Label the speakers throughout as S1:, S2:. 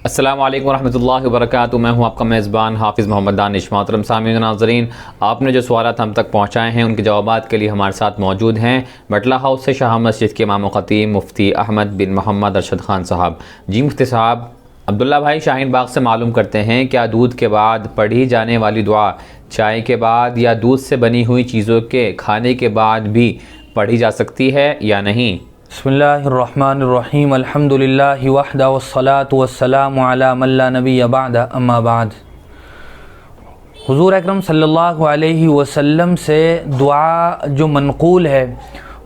S1: السلام علیکم ورحمۃ اللہ وبرکاتہ۔ میں ہوں آپ کا میزبان حافظ محمد دانش۔ محترم سامعین و ناظرین، آپ نے جو سوالات ہم تک پہنچائے ہیں ان کے جوابات کے لیے ہمارے ساتھ موجود ہیں بٹلہ ہاؤس سے شاہ مسجد کے امام و خطیب مفتی احمد بن محمد ارشد خان صاحب۔ جی مفتی صاحب، عبداللہ بھائی شاہین باغ سے معلوم کرتے ہیں کیا دودھ کے بعد پڑھی جانے والی دعا چائے کے بعد یا دودھ سے بنی ہوئی چیزوں کے کھانے کے بعد بھی پڑھی جا سکتی ہے یا نہیں؟
S2: بسم اللہ الرحمن الرحیم، الحمدللہ وحدہ والصلاة والسلام علی من لا نبی بعد، اما بعد۔ حضور اکرم صلی اللہ علیہ وسلم سے دعا جو منقول ہے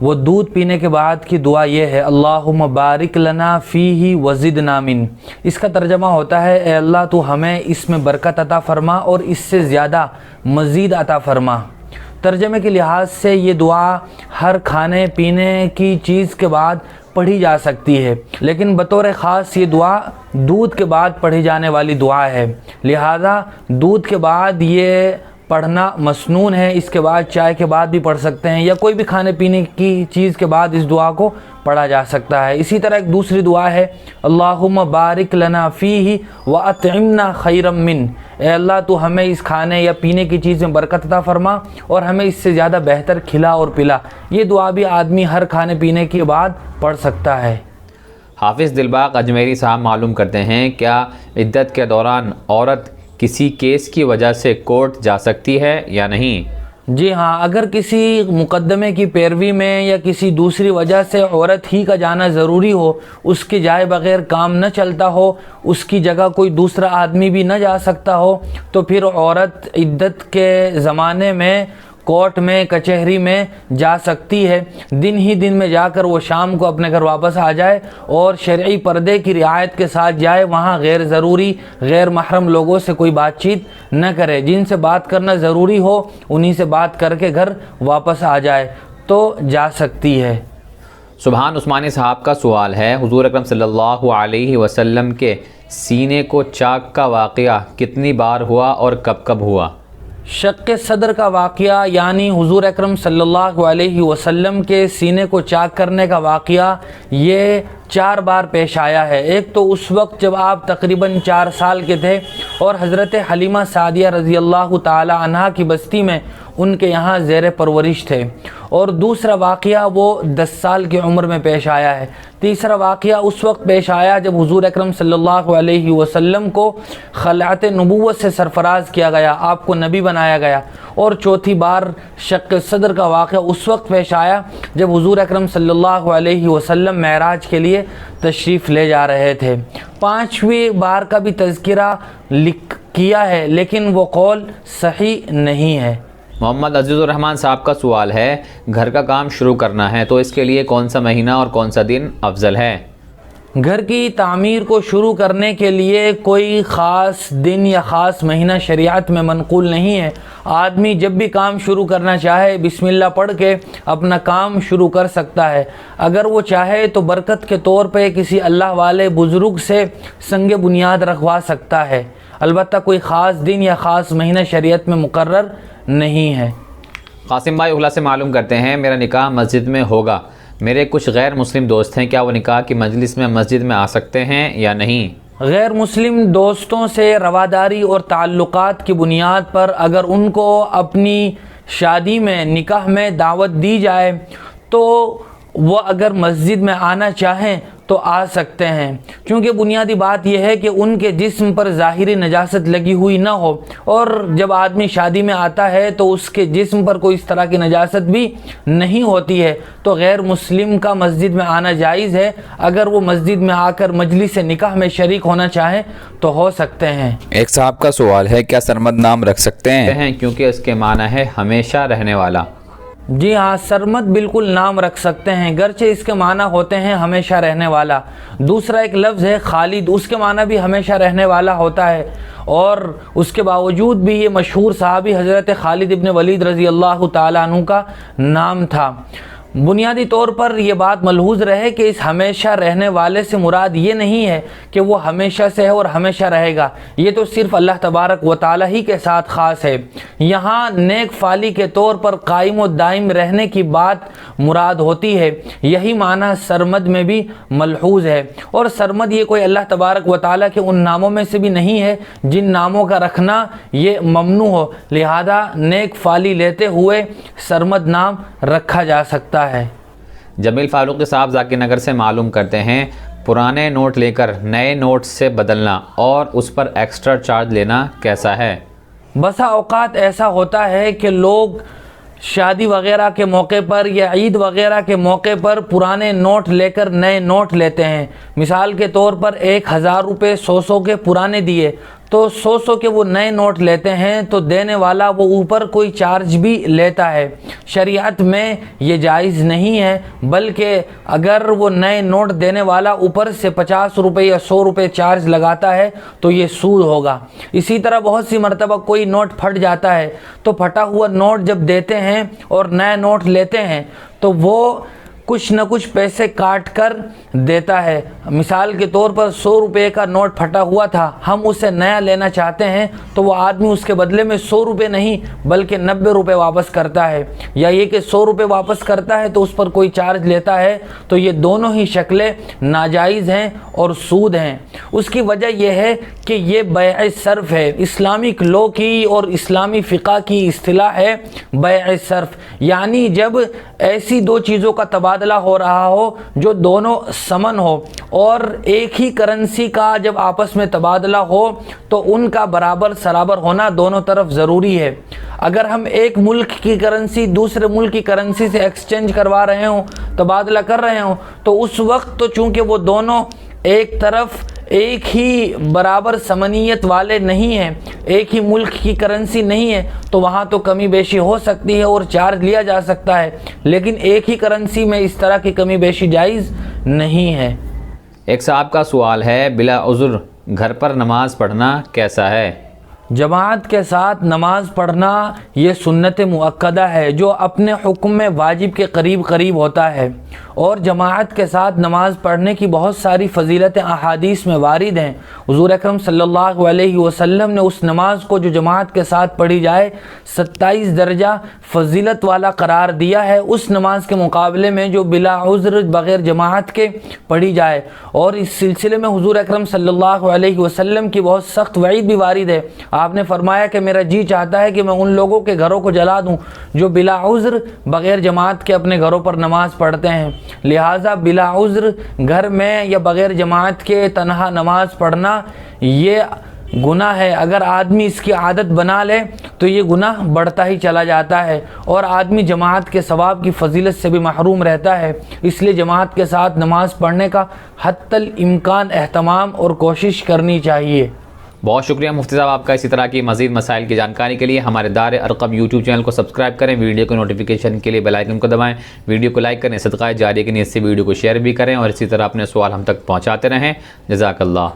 S2: وہ دودھ پینے کے بعد کی دعا یہ ہے، اللہم بارک لنا فیہ وزدنا من۔ اس کا ترجمہ ہوتا ہے، اے اللہ تو ہمیں اس میں برکت عطا فرما اور اس سے زیادہ مزید عطا فرما۔ ترجمے کے لحاظ سے یہ دعا ہر کھانے پینے کی چیز کے بعد پڑھی جا سکتی ہے، لیکن بطور خاص یہ دعا دودھ کے بعد پڑھی جانے والی دعا ہے، لہذا دودھ کے بعد یہ پڑھنا مسنون ہے۔ اس کے بعد چائے کے بعد بھی پڑھ سکتے ہیں یا کوئی بھی کھانے پینے کی چیز کے بعد اس دعا کو پڑھا جا سکتا ہے۔ اسی طرح ایک دوسری دعا ہے، اللہم بارک لنا فیہ واطعمنا خیرا من۔ اے اللہ تو ہمیں اس کھانے یا پینے کی چیز میں برکت عطا فرما اور ہمیں اس سے زیادہ بہتر کھلا اور پلا۔ یہ دعا بھی آدمی ہر کھانے پینے کے بعد پڑھ سکتا ہے۔
S1: حافظ دلباغ اجمیری صاحب معلوم کرتے ہیں کیا عدت کے دوران عورت کسی کیس کی وجہ سے کورٹ جا سکتی ہے یا نہیں؟
S2: جی ہاں، اگر کسی مقدمے کی پیروی میں یا کسی دوسری وجہ سے عورت ہی کا جانا ضروری ہو، اس کے جائے بغیر کام نہ چلتا ہو، اس کی جگہ کوئی دوسرا آدمی بھی نہ جا سکتا ہو، تو پھر عورت عدت کے زمانے میں کورٹ میں کچہری میں جا سکتی ہے۔ دن ہی دن میں جا کر وہ شام کو اپنے گھر واپس آ جائے اور شرعی پردے کی رعایت کے ساتھ جائے، وہاں غیر ضروری غیر محرم لوگوں سے کوئی بات چیت نہ کرے، جن سے بات کرنا ضروری ہو انہی سے بات کر کے گھر واپس آ جائے تو جا سکتی ہے۔
S1: سبحان عثمانی صاحب کا سوال ہے، حضور اکرم صلی اللہ علیہ وسلم کے سینے کو چاک کا واقعہ کتنی بار ہوا اور کب کب ہوا؟
S2: شق صدر کا واقعہ یعنی حضور اکرم صلی اللہ علیہ وسلم کے سینے کو چاک کرنے کا واقعہ یہ 4 بار پیش آیا ہے۔ ایک تو اس وقت جب آپ تقریباً 4 سال کے تھے اور حضرت حلیمہ سعدیہ رضی اللہ تعالی عنہا کی بستی میں ان کے یہاں زیر پرورش تھے، اور دوسرا واقعہ وہ 10 سال کی عمر میں پیش آیا ہے۔ تیسرا واقعہ اس وقت پیش آیا جب حضور اکرم صلی اللہ علیہ وسلم کو خلعت نبوت سے سرفراز کیا گیا، آپ کو نبی بنایا گیا۔ اور چوتھی بار شق صدر کا واقعہ اس وقت پیش آیا جب حضور اکرم صلی اللہ علیہ وسلم معراج کے لیے تشریف لے جا رہے تھے۔ 5ویں بار کا بھی تذکرہ کیا ہے لیکن وہ قول صحیح نہیں ہے۔
S1: محمد عزیز الرحمن صاحب کا سوال ہے، گھر کا کام شروع کرنا ہے تو اس کے لیے کون سا مہینہ اور کون سا دن افضل ہے؟
S2: گھر کی تعمیر کو شروع کرنے کے لیے کوئی خاص دن یا خاص مہینہ شریعت میں منقول نہیں ہے۔ آدمی جب بھی کام شروع کرنا چاہے بسم اللہ پڑھ کے اپنا کام شروع کر سکتا ہے۔ اگر وہ چاہے تو برکت کے طور پہ کسی اللہ والے بزرگ سے سنگ بنیاد رکھوا سکتا ہے، البتہ کوئی خاص دن یا خاص مہینہ شریعت میں مقرر نہیں ہے۔
S1: قاسم بھائی اخلا سے معلوم کرتے ہیں، میرا نکاح مسجد میں ہوگا، میرے کچھ غیر مسلم دوست ہیں، کیا وہ نکاح کی مجلس میں مسجد میں آ سکتے ہیں یا نہیں؟
S2: غیر مسلم دوستوں سے رواداری اور تعلقات کی بنیاد پر اگر ان کو اپنی شادی میں نکاح میں دعوت دی جائے تو وہ اگر مسجد میں آنا چاہیں تو آ سکتے ہیں، کیونکہ بنیادی بات یہ ہے کہ ان کے جسم پر ظاہری نجاست لگی ہوئی نہ ہو، اور جب آدمی شادی میں آتا ہے تو اس کے جسم پر کوئی اس طرح کی نجاست بھی نہیں ہوتی ہے، تو غیر مسلم کا مسجد میں آنا جائز ہے۔ اگر وہ مسجد میں آ کر مجلس نکاح میں شریک ہونا چاہیں تو ہو سکتے ہیں۔
S3: ایک صاحب کا سوال ہے، کیا سرمد نام رکھ سکتے ہیں؟
S1: کیونکہ اس کے معنی ہے ہمیشہ رہنے والا۔
S2: جی ہاں، سرمد بالکل نام رکھ سکتے ہیں، گرچہ اس کے معنی ہوتے ہیں ہمیشہ رہنے والا۔ دوسرا ایک لفظ ہے خالد، اس کے معنی بھی ہمیشہ رہنے والا ہوتا ہے، اور اس کے باوجود بھی یہ مشہور صحابی حضرت خالد ابن ولید رضی اللہ تعالیٰ عنہ کا نام تھا۔ بنیادی طور پر یہ بات ملحوظ رہے کہ اس ہمیشہ رہنے والے سے مراد یہ نہیں ہے کہ وہ ہمیشہ سے ہے اور ہمیشہ رہے گا، یہ تو صرف اللہ تبارک و تعالی ہی کے ساتھ خاص ہے۔ یہاں نیک فالی کے طور پر قائم و دائم رہنے کی بات مراد ہوتی ہے، یہی معنی سرمد میں بھی ملحوظ ہے، اور سرمد یہ کوئی اللہ تبارک و تعالی کے ان ناموں میں سے بھی نہیں ہے جن ناموں کا رکھنا یہ ممنوع ہو، لہذا نیک فالی لیتے ہوئے سرمد نام رکھا جا سکتا ہے۔
S1: جمیل فاروقی صاحب ذاکر نگر سے معلوم کرتے ہیں، پرانے نوٹ لے کر نئے نوٹ سے بدلنا اور اس پر ایکسٹرا چارج لینا کیسا ہے؟
S2: بسا اوقات ایسا ہوتا ہے کہ لوگ شادی وغیرہ کے موقع پر یا عید وغیرہ کے موقع پر پرانے نوٹ لے کر نئے نوٹ لیتے ہیں۔ مثال کے طور پر 1000 روپے 100 کے پرانے دیے تو 100 کے وہ نئے نوٹ لیتے ہیں تو دینے والا وہ اوپر کوئی چارج بھی لیتا ہے۔ شریعت میں یہ جائز نہیں ہے، بلکہ اگر وہ نئے نوٹ دینے اوپر اوپر سے 50 روپے یا 100 روپے چارج لگاتا ہے تو یہ سود ہوگا۔ اسی طرح بہت سی مرتبہ کوئی نوٹ پھٹ جاتا ہے تو پھٹا ہوا نوٹ جب دیتے ہیں اور نیا نوٹ لیتے ہیں تو وہ کچھ نہ کچھ پیسے کاٹ کر دیتا ہے۔ مثال کے طور پر 100 روپے کا نوٹ پھٹا ہوا تھا، ہم اسے نیا لینا چاہتے ہیں تو وہ آدمی اس کے بدلے میں 100 روپے نہیں بلکہ 90 روپے واپس کرتا ہے، یا یہ کہ 100 روپے واپس کرتا ہے تو اس پر کوئی چارج لیتا ہے، تو یہ دونوں ہی شکلیں ناجائز ہیں اور سود ہیں۔ اس کی وجہ یہ ہے کہ یہ بیع صرف ہے، اسلامک لاء کی اور اسلامی فقہ کی اصطلاح ہے بیع صرف، یعنی جب ایسی دو چیزوں کا تبادلہ ہو رہا ہو جو دونوں ثمن ہو اور ایک ہی کرنسی کا جب آپس میں تبادلہ ہو تو ان کا برابر سرابر ہونا دونوں طرف ضروری ہے۔ اگر ہم ایک ملک کی کرنسی دوسرے ملک کی کرنسی سے ایکسچینج کروا رہے ہوں، تبادلہ کر رہے ہوں، تو اس وقت تو چونکہ وہ دونوں ایک طرف ایک ہی برابر ثمنیت والے نہیں ہیں، ایک ہی ملک کی کرنسی نہیں ہے، تو وہاں تو کمی بیشی ہو سکتی ہے اور چارج لیا جا سکتا ہے، لیکن ایک ہی کرنسی میں اس طرح کی کمی بیشی جائز نہیں ہے۔
S1: ایک صاحب کا سوال ہے، بلا عذر گھر پر نماز پڑھنا کیسا ہے؟
S2: جماعت کے ساتھ نماز پڑھنا یہ سنت مؤکدہ ہے جو اپنے حکم میں واجب کے قریب ہوتا ہے، اور جماعت کے ساتھ نماز پڑھنے کی بہت ساری فضیلتیں احادیث میں وارد ہیں۔ حضور اکرم صلی اللہ علیہ وسلم نے اس نماز کو جو جماعت کے ساتھ پڑھی جائے 27 درجہ فضیلت والا قرار دیا ہے، اس نماز کے مقابلے میں جو بلا عذر بغیر جماعت کے پڑھی جائے، اور اس سلسلے میں حضور اکرم صلی اللہ علیہ وسلم کی بہت سخت وعید بھی وارد ہے۔ آپ نے فرمایا کہ میرا جی چاہتا ہے کہ میں ان لوگوں کے گھروں کو جلا دوں جو بلا عذر بغیر جماعت کے اپنے گھروں پر نماز پڑھتے ہیں، لہٰذا بلا عذر گھر میں یا بغیر جماعت کے تنہا نماز پڑھنا یہ گناہ ہے۔ اگر آدمی اس کی عادت بنا لے تو یہ گناہ بڑھتا ہی چلا جاتا ہے اور آدمی جماعت کے ثواب کی فضیلت سے بھی محروم رہتا ہے، اس لیے جماعت کے ساتھ نماز پڑھنے کا حتی الامکان اہتمام اور کوشش کرنی چاہیے۔
S1: بہت شکریہ مفتی صاحب آپ کا۔ اسی طرح کی مزید مسائل کی جانکاری کے لیے ہمارے دار ارقم یوٹیوب چینل کو سبسکرائب کریں، ویڈیو کو نوٹیفیکیشن کے لیے بیل آئیکن کو دبائیں، ویڈیو کو لائک کریں، صدقہ جاریہ کی نیت سے ویڈیو کو شیئر بھی کریں، اور اسی طرح اپنے سوال ہم تک پہنچاتے رہیں۔ جزاک اللہ۔